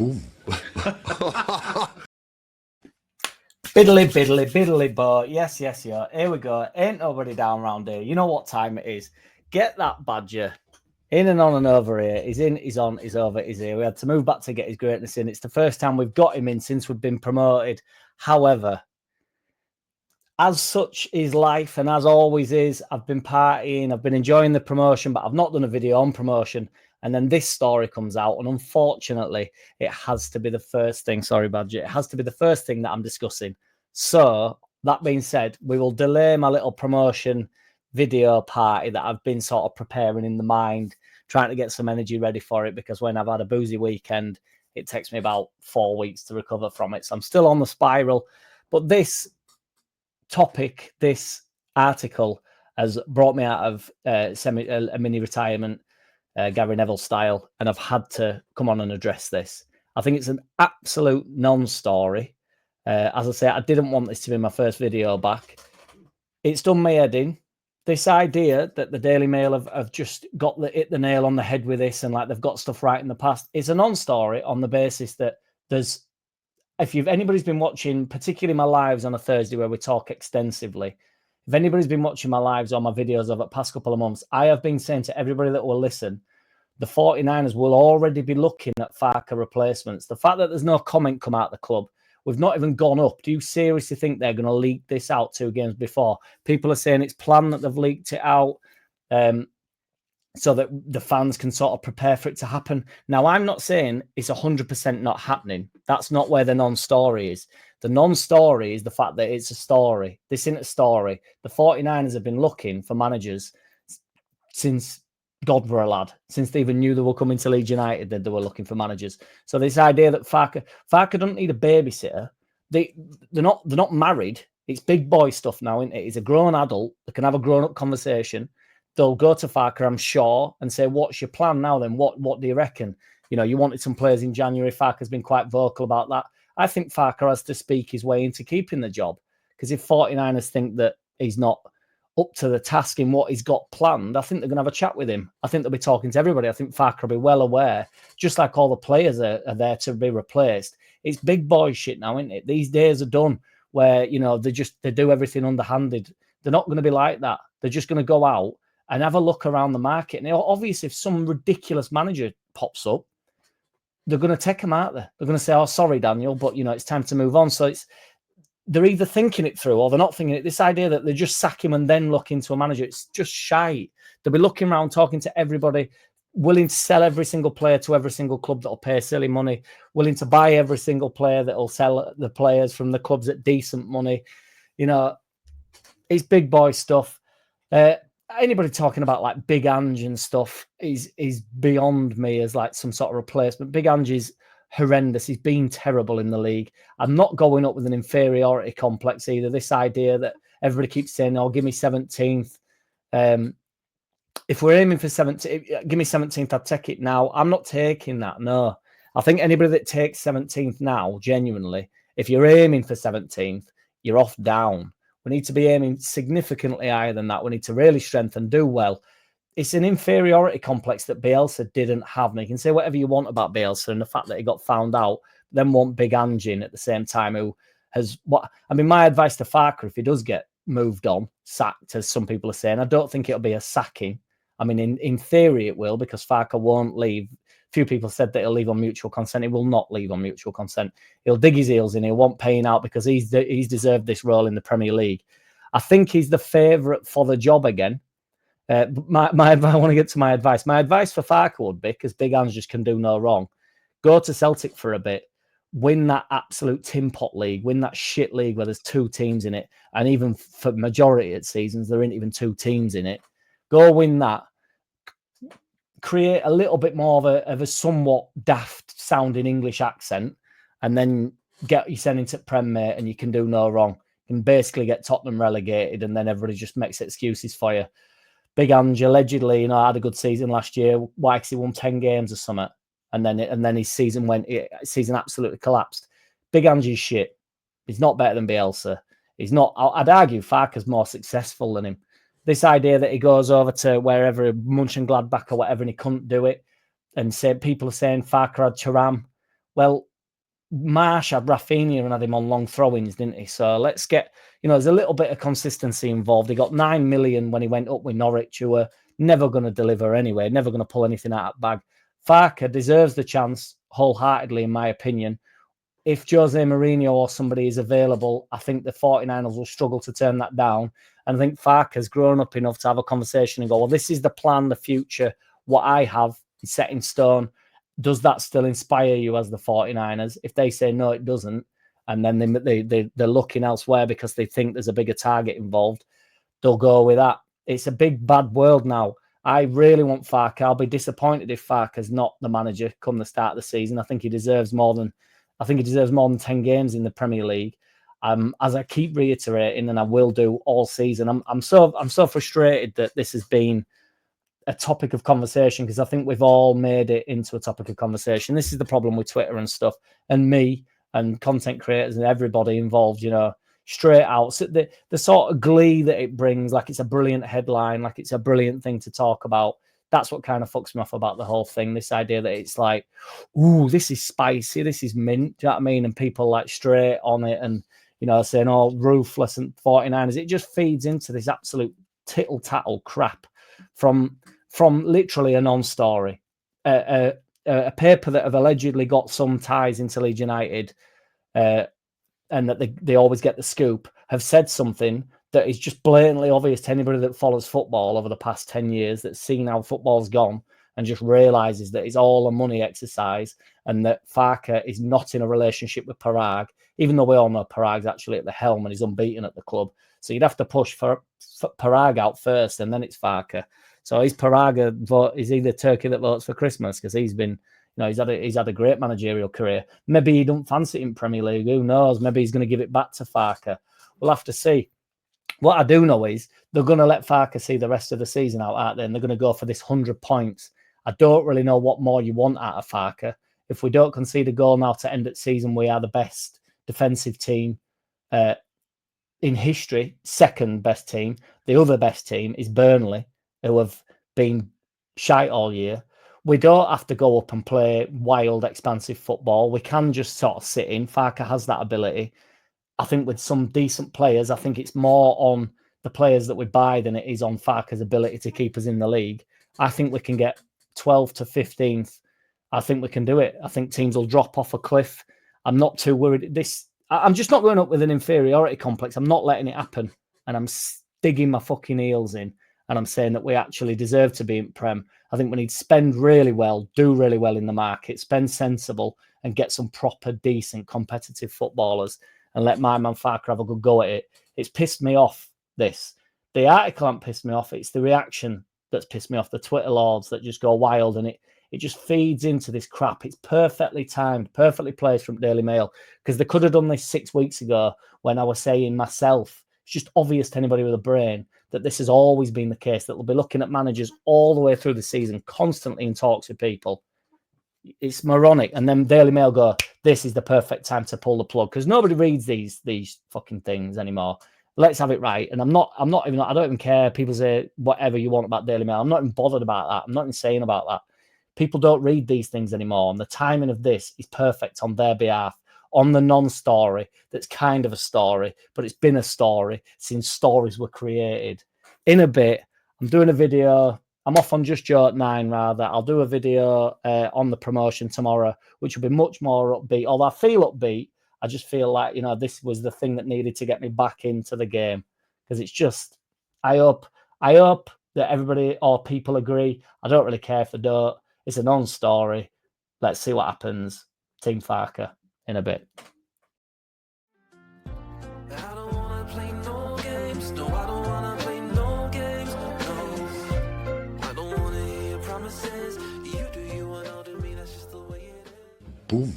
Boom. Biddly, biddly, biddly, but yes, yeah. Here we go. Ain't nobody down round here. You know what time it is. Get that badger in and on and over here. He's in, he's on, he's over, he's here. We had to move back to get his greatness in. It's the first time we've got him in since we've been promoted. However, as such is life, and as always is, I've been partying, I've been enjoying the promotion, but I've not done a video on promotion. And then this story comes out, and unfortunately, it has to be the first thing. Sorry, Badger. It has to be the first thing that I'm discussing. So, that being said, we will delay my little promotion video party that I've been sort of preparing in the mind, trying to get some energy ready for it, because when I've had a boozy weekend, it takes me about 4 weeks to recover from it. So, I'm still on the spiral. But this topic, this article, has brought me out of a mini retirement, Gary Neville style, and I've had to come on and address this. I think it's an absolute non-story. As I say, I didn't want this to be my first video back. It's done my head in. This idea that the Daily Mail have just hit the nail on the head with this, and like they've got stuff right in the past, it's a non-story on the basis that there's, if anybody's been watching, particularly my lives on a Thursday where we talk extensively, if anybody's been watching my lives or my videos over the past couple of months, I have been saying to everybody that will listen, the 49ers will already be looking at Farke replacements. The fact that there's no comment come out of the club, we've not even gone up. Do you seriously think they're going to leak this out 2 games before? People are saying it's planned that they've leaked it out so that the fans can sort of prepare for it to happen. Now, I'm not saying it's 100% not happening. That's not where the non-story is. The non-story is the fact that it's a story. This isn't a story. The 49ers have been looking for managers since God were a lad, since they even knew they were coming to Leeds United, that they were looking for managers. So this idea that Farke doesn't need a babysitter. They're not married. It's big boy stuff now, isn't it? He's a grown adult. They can have a grown-up conversation. They'll go to Farke, I'm sure, and say, what's your plan now then? What do you reckon? You know, you wanted some players in January. Farke's been quite vocal about that. I think Farke has to speak his way into keeping the job, because if 49ers think that he's not up to the task in what he's got planned, I think they're going to have a chat with him. I think they'll be talking to everybody. I think Farke will be well aware, just like all the players are there to be replaced. It's big boy shit now, isn't it? These days are done where, you know, they do everything underhanded. They're not going to be like that. They're just going to go out and have a look around the market. And obviously, if some ridiculous manager pops up, they're going to take him out there. They're going to say, oh, sorry, Daniel, but, you know, it's time to move on. So they're either thinking it through or they're not thinking it. This idea that they just sack him and then look into a manager, it's just shite. They'll be looking around, talking to everybody, willing to sell every single player to every single club that'll pay silly money, willing to buy every single player that'll sell the players from the clubs at decent money. You know, it's big boy stuff. Anybody talking about like Big Ange and stuff is beyond me as like some sort of replacement. Big Ange is horrendous. He's been terrible in the league. I'm not going up with an inferiority complex either. This idea that everybody keeps saying, oh, give me 17th. If we're aiming for 17th, give me 17th, I'd take it now. I'm not taking that, no. I think anybody that takes 17th now, genuinely, if you're aiming for 17th, you're off down. We need to be aiming significantly higher than that. We need to really strengthen, do well. It's an inferiority complex that Bielsa didn't have. And you can say whatever you want about Bielsa and the fact that he got found out, then want Big Ange in at the same time, who has what I mean, my advice to Farke, if he does get moved on, sacked, as some people are saying, I don't think it'll be a sacking. I mean, in theory it will, because Farke won't leave. Few people said that he'll leave on mutual consent. He will not leave on mutual consent. He'll dig his heels in. He won't paying out because he's deserved this role in the Premier League. I think he's the favourite for the job again. I want to get to my advice. My advice for Farke would be, because Big Ange just can do no wrong, go to Celtic for a bit, win that absolute tin pot league, win that shit league where there's 2 teams in it, and even for majority of seasons there ain't even 2 teams in it. Go win that. Create a little bit more of a somewhat daft sounding English accent, and then get you sent into Prem, mate, and you can do no wrong. You can basically get Tottenham relegated, and then everybody just makes excuses for you. Big Ange allegedly, had a good season last year. Why? Because he won 10 games or something, and then his season absolutely collapsed. Big Ange is shit. He's not better than Bielsa. He's not. I'd argue Farke's more successful than him. This idea that he goes over to wherever, Mönchengladbach or whatever, and he couldn't do it, and say people are saying Farke had Thuram. Well, Marsh had Rafinha and had him on long throw-ins, didn't he? So let's get, there's a little bit of consistency involved. He got 9 million when he went up with Norwich, who were never going to deliver anyway, never going to pull anything out of the bag. Farke deserves the chance wholeheartedly, in my opinion. If Jose Mourinho or somebody is available, I think the 49ers will struggle to turn that down. And I think Farke has grown up enough to have a conversation and go, well, this is the plan, the future. What I have is set in stone. Does that still inspire you as the 49ers? If they say no, it doesn't, and then they're looking elsewhere because they think there's a bigger target involved, they'll go with that. It's a big, bad world now. I really want Farke. I'll be disappointed if Farke's not the manager come the start of the season. I think he deserves more than 10 games in the Premier League. As I keep reiterating, and I will do all season, I'm so frustrated that this has been a topic of conversation, because I think we've all made it into a topic of conversation. This is the problem with Twitter and stuff, and me and content creators and everybody involved, straight out. So the sort of glee that it brings, like it's a brilliant headline, like it's a brilliant thing to talk about. That's what kind of fucks me off about the whole thing. This idea that it's like, ooh, this is spicy, this is mint. Do you know what I mean? And people like straight on it and, saying, oh, ruthless and 49ers. It just feeds into this absolute tittle-tattle crap from literally a non-story. A paper that have allegedly got some ties into Leeds United, and that they always get the scoop, have said something that is just blatantly obvious to anybody that follows football over the past 10 years, that's seen how football's gone and just realises that it's all a money exercise, and that Farke is not in a relationship with Parag, even though we all know Parag's actually at the helm and he's unbeaten at the club. So you'd have to push for Parag out first, and then it's Farke. So is Parag is he the turkey that votes for Christmas? Because he's been, he's had a great managerial career. Maybe he don't fancy it in Premier League. Who knows? Maybe he's going to give it back to Farke. We'll have to see. What I do know is they're going to let Farke see the rest of the season out there, and they're going to go for this 100 points. I don't really know what more you want out of Farke. If we don't concede a goal now to end the season, we are the best defensive team in history, second best team. The other best team is Burnley, who have been shite all year. We don't have to go up and play wild, expansive football. We can just sort of sit in. Farke has that ability. I think with some decent players, I think it's more on the players that we buy than it is on Farke's ability to keep us in the league. I think we can get 12th to 15th. I think we can do it. I think teams will drop off a cliff. I'm not too worried. I'm just not going up with an inferiority complex. I'm not letting it happen. And I'm digging my fucking heels in. And I'm saying that we actually deserve to be in Prem. I think we need to spend really well, do really well in the market, spend sensible, and get some proper, decent, competitive footballers, and let my man Farke have a good go at it. It's pissed me off, this. The article hasn't pissed me off. It's the reaction that's pissed me off. The Twitter lords that just go wild, and it just feeds into this crap. It's perfectly timed, perfectly placed from Daily Mail, because they could have done this 6 weeks ago when I was saying myself, it's just obvious to anybody with a brain that this has always been the case, that they'll be looking at managers all the way through the season, constantly in talks with people. It's moronic. And then Daily Mail go, this is the perfect time to pull the plug, because nobody reads these fucking things anymore. Let's have it right. And I don't even care. People say whatever you want about Daily Mail. I'm not even bothered about that. I'm not insane about that. People don't read these things anymore. And the timing of this is perfect on their behalf, on the non-story that's kind of a story, but it's been a story since stories were created. In a bit, I'm doing a video. I'm off on Just Joe at 9, rather. I'll do a video on the promotion tomorrow, which will be much more upbeat. Although I feel upbeat, I just feel like, this was the thing that needed to get me back into the game. Because it's just, I hope that everybody or people agree. I don't really care if they don't. It's a non-story. Let's see what happens. Team Farke in a bit. Boom.